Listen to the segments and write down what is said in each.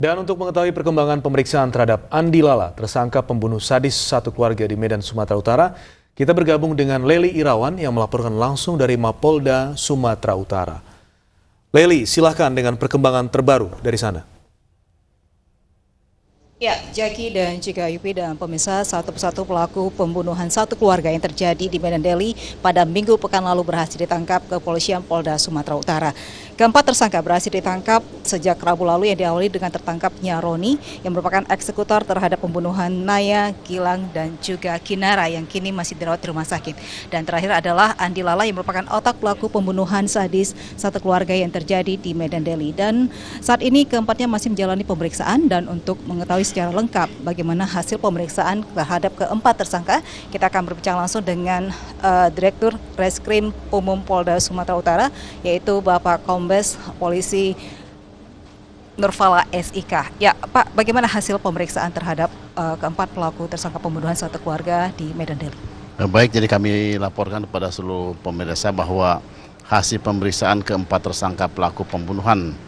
Dan untuk mengetahui perkembangan pemeriksaan terhadap Andi Lala, tersangka pembunuh sadis satu keluarga di Medan, Sumatera Utara, kita bergabung dengan Leli Irawan yang melaporkan langsung dari Mapolda, Sumatera Utara. Leli, silahkan dengan perkembangan terbaru dari sana. Ya, Jaki dan juga Yupi dan pemirsa, satu persatu pelaku pembunuhan satu keluarga yang terjadi di Medan Deli pada minggu pekan lalu berhasil ditangkap kepolisian Polda Sumatera Utara. Keempat tersangka berhasil ditangkap sejak Rabu lalu yang diawali dengan tertangkapnya Roni yang merupakan eksekutor terhadap pembunuhan Naya, Gilang, dan juga Kinara yang kini masih dirawat di rumah sakit. Dan terakhir adalah Andi Lala yang merupakan otak pelaku pembunuhan sadis satu keluarga yang terjadi di Medan Deli. Dan saat ini keempatnya masih menjalani pemeriksaan dan untuk mengetahui secara lengkap bagaimana hasil pemeriksaan terhadap keempat tersangka, kita akan berbincang langsung dengan Direktur Reskrim Umum Polda Sumatera Utara, yaitu Bapak Kombes Polisi Nurfala SIK. Ya, Pak, bagaimana hasil pemeriksaan terhadap keempat pelaku tersangka pembunuhan satu keluarga di Medan Deli? Baik, jadi kami laporkan kepada seluruh pemirsa bahwa hasil pemeriksaan keempat tersangka pelaku pembunuhan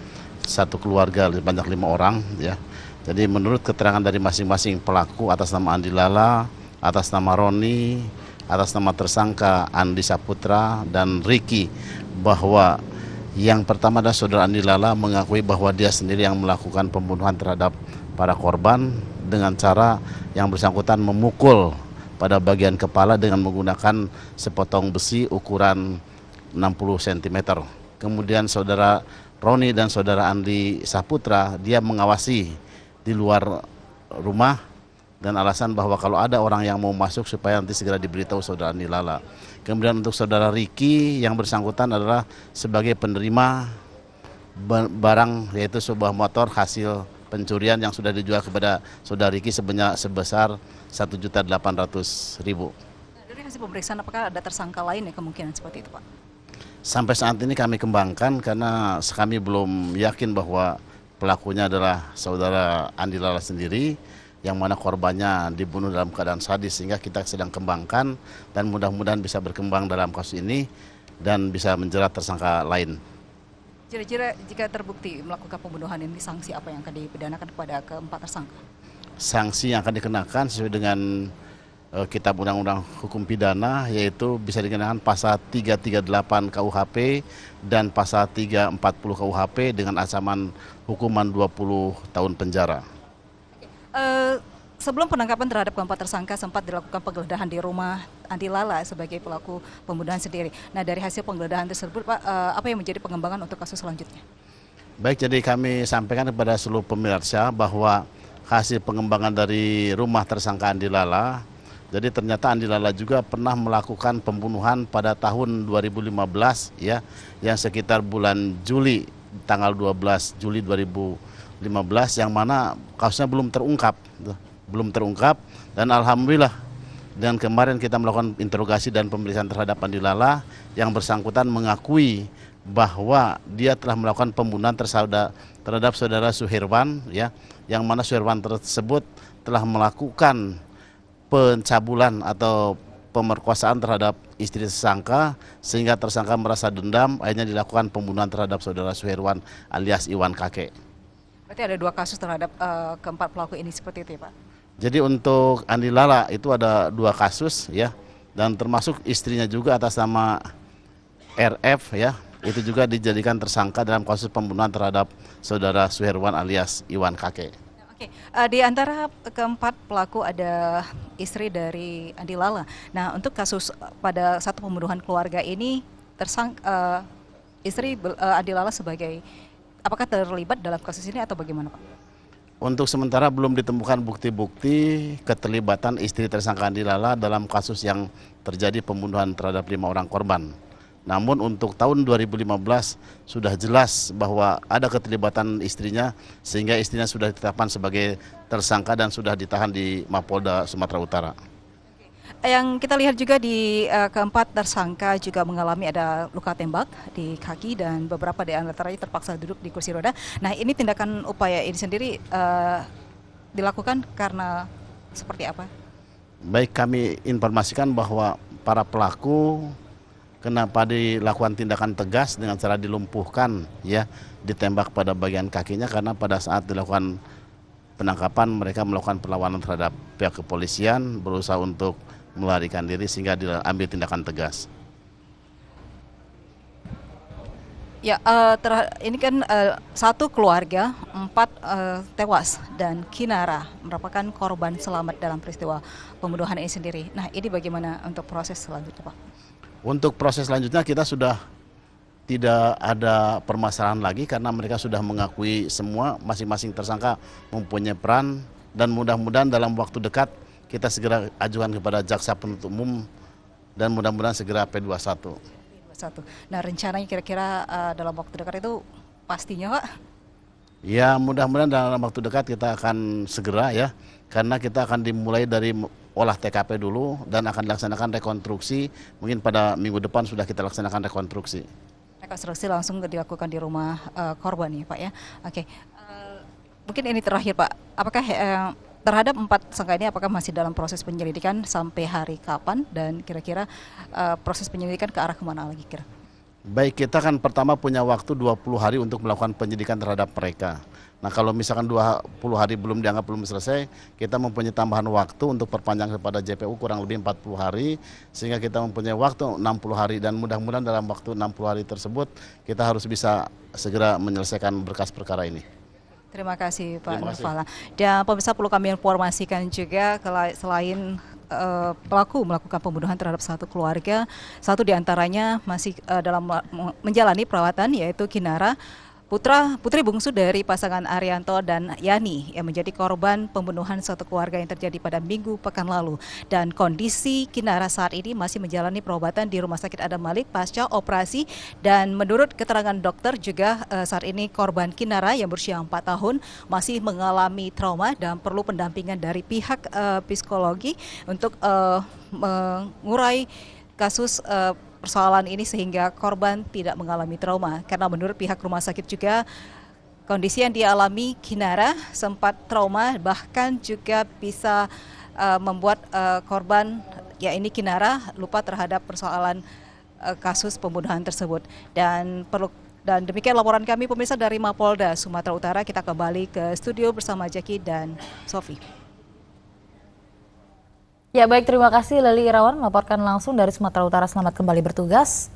satu keluarga sebanyak 5 orang, ya. Jadi menurut keterangan dari masing-masing pelaku atas nama Andi Lala, atas nama Roni, atas nama tersangka Andi Saputra dan Ricky, bahwa yang pertama adalah saudara Andi Lala mengakui bahwa dia sendiri yang melakukan pembunuhan terhadap para korban dengan cara yang bersangkutan memukul pada bagian kepala dengan menggunakan sepotong besi ukuran 60 cm. Kemudian saudara Roni dan saudara Andi Saputra, dia mengawasi di luar rumah dan alasan bahwa kalau ada orang yang mau masuk supaya nanti segera diberitahu saudara Andi Lala. Kemudian untuk saudara Ricky yang bersangkutan adalah sebagai penerima barang, yaitu sebuah motor hasil pencurian yang sudah dijual kepada saudara Ricky sebesar 1.800.000. Nah, dari hasil pemeriksaan apakah ada tersangka lain ya kemungkinan seperti itu, Pak? Sampai saat ini kami kembangkan karena kami belum yakin bahwa pelakunya adalah saudara Andi Lala sendiri, yang mana korbannya dibunuh dalam keadaan sadis, sehingga kita sedang kembangkan dan mudah-mudahan bisa berkembang dalam kasus ini dan bisa menjerat tersangka lain. Kira-kira jika terbukti melakukan pembunuhan ini, sanksi apa yang akan dipidanakan kepada keempat tersangka? Sanksi yang akan dikenakan sesuai dengan Kitab Undang-Undang Hukum Pidana, yaitu bisa dikenakan pasal 338 KUHP dan pasal 340 KUHP dengan ancaman hukuman 20 tahun penjara. Sebelum penangkapan terhadap keempat tersangka sempat dilakukan penggeledahan di rumah Andi Lala sebagai pelaku pembunuhan sendiri. Nah, dari hasil penggeledahan tersebut, Pak, apa yang menjadi pengembangan untuk kasus selanjutnya? Baik, jadi kami sampaikan kepada seluruh pemirsa bahwa hasil pengembangan dari rumah tersangka Andi Lala, jadi ternyata Andi Lala juga pernah melakukan pembunuhan pada tahun 2015, ya, yang sekitar bulan Juli, tanggal 12 Juli 2015, yang mana kasusnya belum terungkap dan alhamdulillah, dan kemarin kita melakukan interogasi dan pemeriksaan terhadap Andi Lala, yang bersangkutan mengakui bahwa dia telah melakukan pembunuhan terhadap saudara Suherwan, ya, yang mana Suherwan tersebut telah melakukan pencabulan atau pemerkosaan terhadap istri tersangka, sehingga tersangka merasa dendam, akhirnya dilakukan pembunuhan terhadap saudara Suherwan alias Iwan Kakek. Berarti ada 2 kasus terhadap keempat pelaku ini seperti itu ya, Pak? Jadi untuk Andi Lala itu ada 2 kasus, ya, dan termasuk istrinya juga atas nama RF, ya, itu juga dijadikan tersangka dalam kasus pembunuhan terhadap saudara Suherwan alias Iwan Kakek. Oke, di antara keempat pelaku ada istri dari Andi Lala. Nah, untuk kasus pada satu pembunuhan keluarga ini, istri Andi Lala sebagai, apakah terlibat dalam kasus ini atau bagaimana, Pak? Untuk sementara belum ditemukan bukti-bukti keterlibatan istri tersangka Andi Lala dalam kasus yang terjadi pembunuhan terhadap 5 orang korban. Namun untuk tahun 2015 sudah jelas bahwa ada keterlibatan istrinya, sehingga istrinya sudah ditetapkan sebagai tersangka dan sudah ditahan di Mapolda Sumatera Utara. Yang kita lihat juga di keempat tersangka juga mengalami ada luka tembak di kaki dan beberapa di antaranya terpaksa duduk di kursi roda. Nah, ini tindakan upaya ini sendiri dilakukan karena seperti apa? Baik, kami informasikan bahwa para pelaku kenapa dilakukan tindakan tegas dengan cara dilumpuhkan, ya, ditembak pada bagian kakinya, karena pada saat dilakukan penangkapan mereka melakukan perlawanan terhadap pihak kepolisian, berusaha untuk melarikan diri sehingga diambil tindakan tegas. Ya, ini kan satu keluarga, 4 tewas dan Kinara merupakan korban selamat dalam peristiwa pembunuhan ini sendiri. Nah, ini bagaimana untuk proses selanjutnya, Pak? Untuk proses selanjutnya kita sudah tidak ada permasalahan lagi karena mereka sudah mengakui semua, masing-masing tersangka mempunyai peran, dan mudah-mudahan dalam waktu dekat kita segera ajukan kepada jaksa penuntut umum dan mudah-mudahan segera P21. Nah, rencananya kira-kira dalam waktu dekat itu pastinya, Pak? Ya, mudah-mudahan dalam waktu dekat kita akan segera, ya, karena kita akan dimulai dari olah TKP dulu dan akan dilaksanakan rekonstruksi. Mungkin pada minggu depan sudah kita laksanakan rekonstruksi. Rekonstruksi langsung dilakukan di rumah korban ya, Pak, ya. Oke, mungkin ini terakhir, Pak. Apakah terhadap 4 tersangka ini apakah masih dalam proses penyelidikan sampai hari kapan, dan kira-kira proses penyelidikan ke arah kemana lagi kira? Baik, kita kan pertama punya waktu 20 hari untuk melakukan penyidikan terhadap mereka. Nah, kalau misalkan 20 hari belum dianggap belum selesai, kita mempunyai tambahan waktu untuk perpanjang kepada JPU kurang lebih 40 hari, sehingga kita mempunyai waktu 60 hari, dan mudah-mudahan dalam waktu 60 hari tersebut kita harus bisa segera menyelesaikan berkas perkara ini. Terima kasih, Pak Nurfala. Dan pemirsa, perlu kami informasikan juga selain pelaku melakukan pembunuhan terhadap satu keluarga, satu diantaranya masih dalam menjalani perawatan, yaitu Kinara, putri bungsu dari pasangan Arianto dan Yani, yang menjadi korban pembunuhan satu keluarga yang terjadi pada Minggu pekan lalu. Dan kondisi Kinara saat ini masih menjalani perobatan di Rumah Sakit Adam Malik pasca operasi, dan menurut keterangan dokter juga saat ini korban Kinara yang berusia 4 tahun masih mengalami trauma dan perlu pendampingan dari pihak psikologi untuk mengurai kasus persoalan ini sehingga korban tidak mengalami trauma. Karena menurut pihak rumah sakit juga kondisi yang dialami Kinara sempat trauma, bahkan juga bisa membuat korban, ya ini Kinara, lupa terhadap persoalan kasus pembunuhan tersebut. Dan demikian laporan kami pemirsa dari Mapolda Sumatera Utara. Kita kembali ke studio bersama Jackie dan Sofi. Ya baik, terima kasih Leli Irawan melaporkan langsung dari Sumatera Utara. Selamat kembali bertugas.